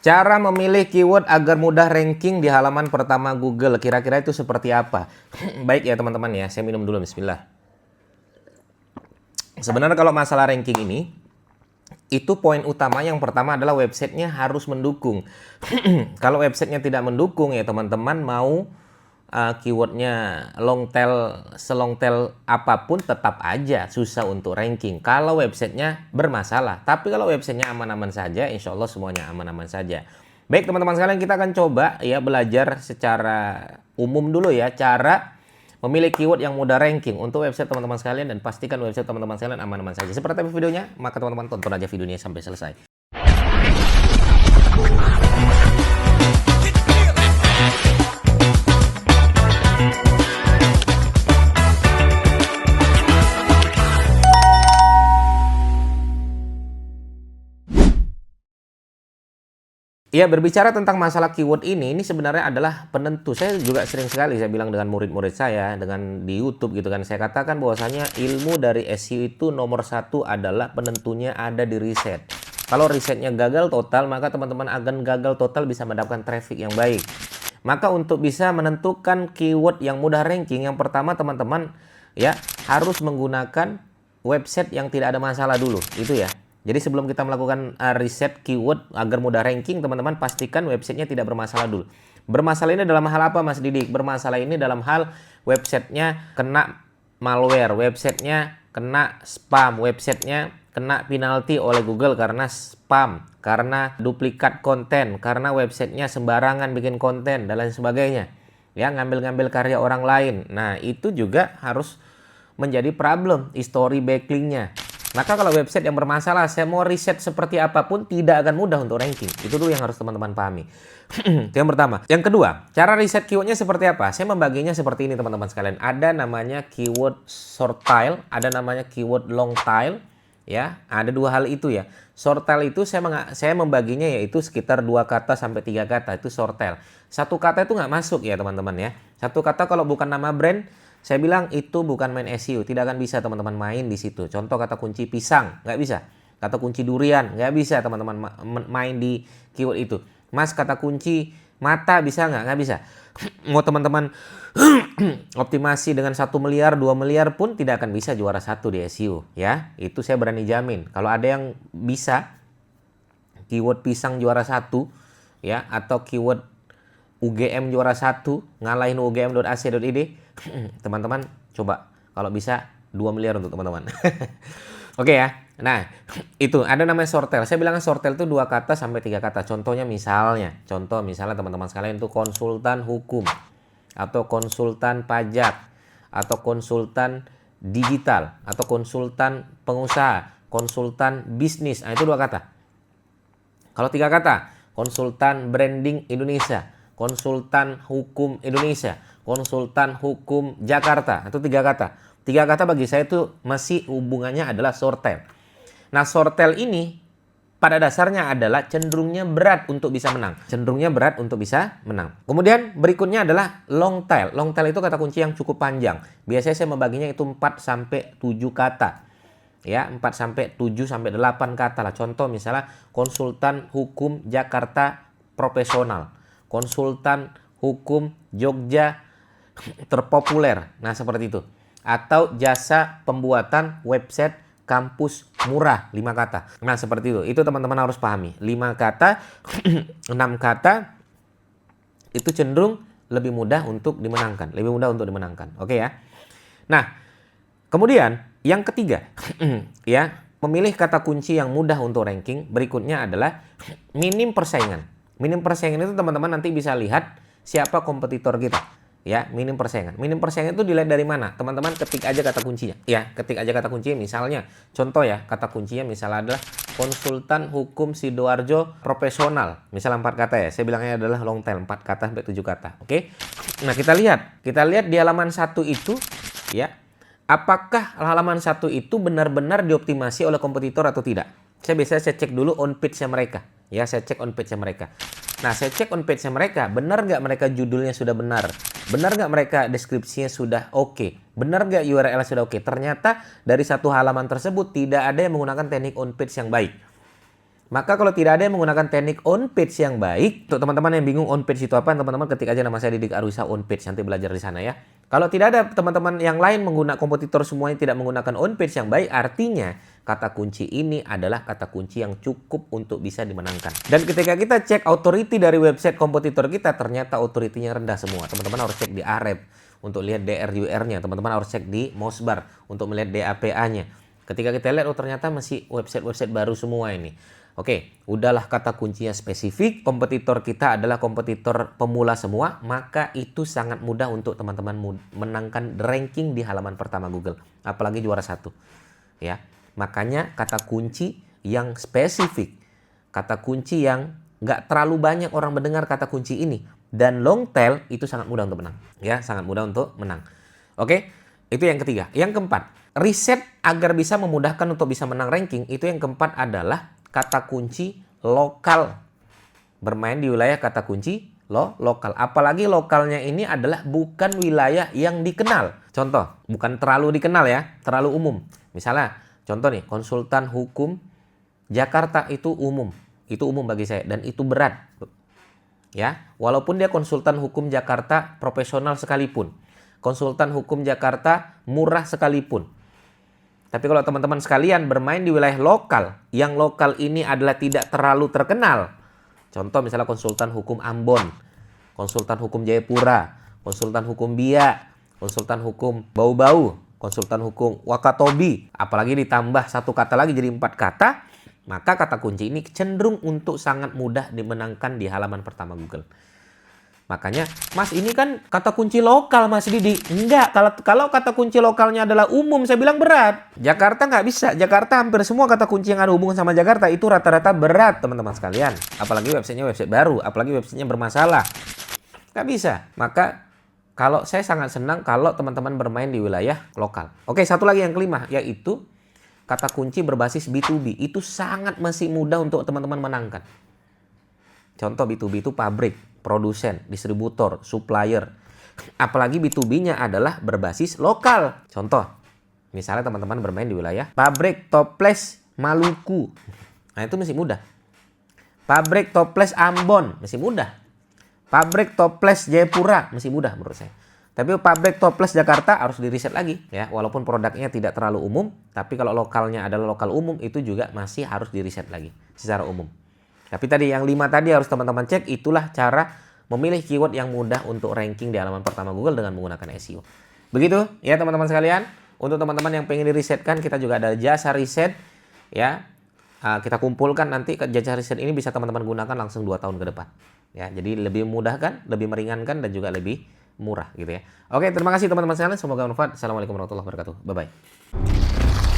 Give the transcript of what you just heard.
Cara memilih keyword agar mudah ranking di halaman pertama Google, kira-kira itu seperti apa? Baik ya teman-teman ya, saya minum dulu, bismillah. Sebenarnya kalau masalah ranking ini, itu poin utama yang pertama adalah websitenya harus mendukung. Kalau websitenya tidak mendukung ya teman-teman mau keywordnya long tail, selong tail apapun tetap aja susah untuk ranking kalau websitenya bermasalah. Tapi kalau websitenya aman-aman saja, insya Allah semuanya aman-aman saja. Baik teman-teman sekalian, kita akan coba ya belajar secara umum dulu ya cara memilih keyword yang mudah ranking untuk website teman-teman sekalian, dan pastikan website teman-teman sekalian aman-aman saja. Seperti apa videonya? Maka teman-teman tonton aja videonya sampai selesai. Ya, berbicara tentang masalah keyword ini sebenarnya adalah penentu. Saya juga sering sekali saya bilang dengan murid-murid saya, dengan di YouTube gitu kan, saya katakan bahwasanya ilmu dari SEO itu nomor satu adalah penentunya ada di riset. Kalau risetnya gagal total, maka teman-teman akan gagal total bisa mendapatkan traffic yang baik. Maka untuk bisa menentukan keyword yang mudah ranking, yang pertama teman-teman ya harus menggunakan website yang tidak ada masalah dulu, itu ya. Jadi sebelum kita melakukan riset keyword agar mudah ranking, teman-teman pastikan websitenya tidak bermasalah dulu. Bermasalah ini dalam hal apa, Mas Didik? Bermasalah ini dalam hal websitenya kena malware, websitenya kena spam, websitenya kena penalti oleh Google karena spam, karena duplikat konten, karena websitenya sembarangan bikin konten, dan lain sebagainya. Ya, ngambil-ngambil karya orang lain. Nah, itu juga harus menjadi problem, history backlinknya. Maka kalau website yang bermasalah, saya mau riset seperti apapun tidak akan mudah untuk ranking. Itu dulu yang harus teman-teman pahami. Itu yang pertama. Yang kedua, cara riset keywordnya seperti apa? Saya membaginya seperti ini teman-teman sekalian. Ada namanya keyword short tail, ada namanya keyword long tail. Ya, ada dua hal itu ya. Short tail itu saya membaginya yaitu sekitar 2 kata sampai 3 kata, itu short tail. Satu kata itu nggak masuk ya teman-teman ya. Satu kata kalau bukan nama brand, saya bilang itu bukan main SEO, tidak akan bisa teman-teman main di situ. Contoh kata kunci pisang, nggak bisa. Kata kunci durian, nggak bisa teman-teman main di keyword itu. Mas, kata kunci mata bisa nggak? Nggak bisa. Mau teman-teman optimasi dengan 1 miliar, 2 miliar pun tidak akan bisa juara 1 di SEO. Ya, itu saya berani jamin. Kalau ada yang bisa keyword pisang juara 1, ya, atau keyword UGM juara 1, ngalahin ugm.ac.id, teman-teman coba kalau bisa 2 miliar untuk teman-teman. Oke ya. Nah, itu ada namanya short tail. Saya bilang short tail itu 2 kata sampai 3 kata. Contohnya misalnya teman-teman sekalian itu konsultan hukum, atau konsultan pajak, atau konsultan digital, atau konsultan pengusaha, konsultan bisnis. Nah, itu 2 kata. Kalau 3 kata, konsultan branding Indonesia, konsultan hukum Indonesia, konsultan hukum Jakarta. Itu 3 kata. 3 kata bagi saya itu masih hubungannya adalah short tail. Nah, short tail ini pada dasarnya adalah cenderungnya berat untuk bisa menang. Cenderungnya berat untuk bisa menang. Kemudian berikutnya adalah long tail. Long tail itu kata kunci yang cukup panjang. Biasanya saya membaginya itu 4 sampai 7 kata. Ya, 4 sampai 7 sampai 8 kata lah. Contoh misalnya konsultan hukum Jakarta profesional, konsultan hukum Jogja terpopuler. Nah, seperti itu. Atau jasa pembuatan website kampus murah, 5 kata. Nah, seperti itu. Itu teman-teman harus pahami. 5 kata, 6 kata itu cenderung lebih mudah untuk dimenangkan. Lebih mudah untuk dimenangkan. Oke ya. Nah, kemudian yang ketiga, ya, memilih kata kunci yang mudah untuk ranking. Berikutnya adalah minim persaingan. Minim persaingan itu teman-teman nanti bisa lihat siapa kompetitor kita. Ya, minim persaingan. Minim persaingan itu dilihat dari mana? Teman-teman ketik aja kata kuncinya. Ya, ketik aja kata kuncinya. Misalnya, contoh ya, kata kuncinya misalnya adalah konsultan hukum Sidoarjo profesional. Misalnya 4 kata ya. Saya bilangnya adalah long tail, 4 kata sampai 7 kata. Oke? Nah, kita lihat di halaman 1 itu ya, apakah halaman 1 itu benar-benar dioptimasi oleh kompetitor atau tidak? Saya cek dulu on page-nya mereka. Ya, saya cek on page-nya mereka. Nah, saya cek on page-nya mereka. Benar nggak mereka judulnya sudah benar? Benar nggak mereka deskripsinya sudah oke? Benar nggak URL sudah oke? Ternyata dari satu halaman tersebut tidak ada yang menggunakan teknik on page yang baik. Maka kalau tidak ada yang menggunakan teknik on page yang baik, untuk teman-teman yang bingung on page itu apa, teman-teman ketik aja nama saya Didik Arwisa on page, nanti belajar di sana ya. Kalau tidak ada teman-teman yang lain menggunakan kompetitor semuanya tidak menggunakan on page yang baik, artinya kata kunci ini adalah kata kunci yang cukup untuk bisa dimenangkan. Dan ketika kita cek authority dari website kompetitor kita, ternyata authority-nya rendah semua. Teman-teman harus cek di Ahref untuk lihat DRUR-nya, teman-teman harus cek di Mosbar untuk melihat DAPA-nya. Ketika kita lihat, oh ternyata masih website-website baru semua ini. Oke, udahlah kata kuncinya spesifik, kompetitor kita adalah kompetitor pemula semua, maka itu sangat mudah untuk teman-teman menangkan ranking di halaman pertama Google, apalagi juara 1. Ya, makanya kata kunci yang spesifik, kata kunci yang nggak terlalu banyak orang mendengar kata kunci ini, dan long tail itu sangat mudah untuk menang. Ya, sangat mudah untuk menang. Oke, itu yang ketiga. Yang keempat, riset agar bisa memudahkan untuk bisa menang ranking, itu yang keempat adalah kata kunci lokal. Bermain di wilayah kata kunci lokal. Apalagi lokalnya ini adalah bukan wilayah yang dikenal. Contoh, bukan terlalu dikenal ya, terlalu umum. Misalnya, contoh nih, konsultan hukum Jakarta itu umum. Itu umum bagi saya dan itu berat. Ya, walaupun dia konsultan hukum Jakarta profesional sekalipun. Konsultan hukum Jakarta murah sekalipun. Tapi kalau teman-teman sekalian bermain di wilayah lokal, yang lokal ini adalah tidak terlalu terkenal. Contoh misalnya konsultan hukum Ambon, konsultan hukum Jayapura, konsultan hukum Biak, konsultan hukum Bau-Bau, konsultan hukum Wakatobi. Apalagi ditambah satu kata lagi jadi 4 kata, maka kata kunci ini cenderung untuk sangat mudah dimenangkan di halaman pertama Google. Makanya, Mas ini kan kata kunci lokal Mas Didi. Enggak, kalau kata kunci lokalnya adalah umum, saya bilang berat. Jakarta nggak bisa. Jakarta hampir semua kata kunci yang ada hubungan sama Jakarta itu rata-rata berat teman-teman sekalian. Apalagi websitenya website baru, apalagi websitenya bermasalah. Nggak bisa. Maka kalau saya sangat senang kalau teman-teman bermain di wilayah lokal. Oke, satu lagi yang kelima, yaitu kata kunci berbasis B2B. Itu sangat masih mudah untuk teman-teman menangkan. Contoh B2B itu pabrik, produsen, distributor, supplier. Apalagi B2B-nya adalah berbasis lokal. Contoh, misalnya teman-teman bermain di wilayah pabrik toples Maluku. Nah, itu masih mudah. Pabrik toples Ambon, masih mudah. Pabrik toples Jayapura, masih mudah menurut saya. Tapi pabrik toples Jakarta harus di-riset lagi. Ya, walaupun produknya tidak terlalu umum, tapi kalau lokalnya adalah lokal umum, itu juga masih harus di-riset lagi secara umum. Tapi tadi yang 5 tadi harus teman-teman cek, itulah cara memilih keyword yang mudah untuk ranking di halaman pertama Google dengan menggunakan SEO. Begitu ya teman-teman sekalian. Untuk teman-teman yang pengen dirisetkan, kita juga ada jasa riset ya. Kita kumpulkan nanti jasa riset ini bisa teman-teman gunakan langsung 2 tahun ke depan. Ya, jadi lebih mudah kan, lebih meringankan dan juga lebih murah gitu ya. Oke, terima kasih teman-teman sekalian, semoga bermanfaat. Assalamualaikum warahmatullahi wabarakatuh. Bye bye.